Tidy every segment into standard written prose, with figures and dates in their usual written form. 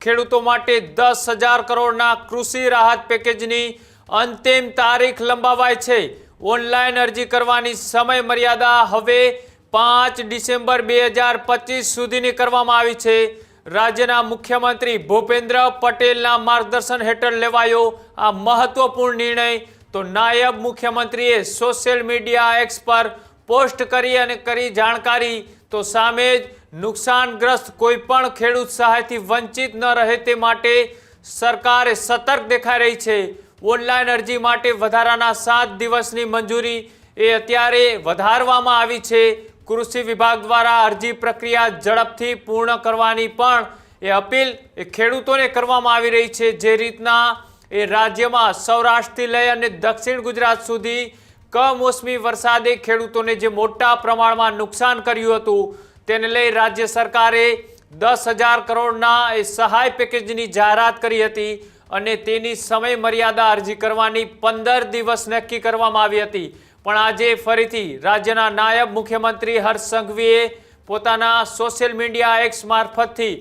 ખેડૂતો માટે 10,000 કરોડના કૃષિ રાહત પેકેજની અંતિમ તારીખ લંબાવાઈ છે। ઓનલાઈન અરજી કરવાની સમય મર્યાદા હવે 5 ડિસેમ્બર 2025 સુધીની કરવામાં આવી છે। રાજ્યના મુખ્યમંત્રી ભૂપેન્દ્ર પટેલના માર્ગદર્શન હેઠળ લેવાયો આ મહત્વપૂર્ણ નિર્ણય। તો નાયબ મુખ્યમંત્રીએ સોશિયલ મીડિયા એક્સ પર પોસ્ટ કરી જાણકારી। તો સામે જ નુકસાનગ્રસ્ત કોઈપણ ખેડૂત સહાયથી વંચિત ન રહે તે માટે સરકાર સતર્ક દેખાઈ રહી છે। ઓનલાઈન અરજી માટે વધારાના 7 દિવસની મંજૂરી અત્યારે વધારવામાં આવી છે। કૃષિ વિભાગ દ્વારા અરજી પ્રક્રિયા ઝડપથી પૂર્ણ કરવાની પણ અપીલ ખેડૂતોને કરવામાં આવી રહી છે। જે રીતના રાજ્યમાં સૌરાષ્ટ્રથી લઈ અને દક્ષિણ ગુજરાત સુધી કમોસમી વરસાદે ખેડૂતોને જે મોટા પ્રમાણમાં નુકસાન કર્યું હતું તેને લઈ રાજ્ય સરકારે 10,000 કરોડના સહાય પેકેજની જાહેરાત કરી હતી અને તેની સમય મર્યાદા અરજી કરવાની 15 દિવસ નક્કી કરવામાં આવી હતી। પણ આજે ફરીથી રાજ્યના નાયબ મુખ્યમંત્રી હર્ષ સંઘવીએ પોતાના સોશિયલ મીડિયા એક્સ મારફતથી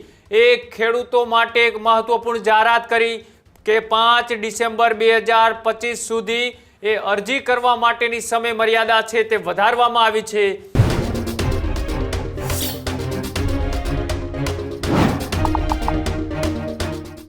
ખેડૂતો માટે એક મહત્વપૂર્ણ જાહેરાત કરી કે 5 ડિસેમ્બર 2025 સુધી અરજી કરવા માટેની સમય મર્યાદા છે તે વધારવામાં આવી છે।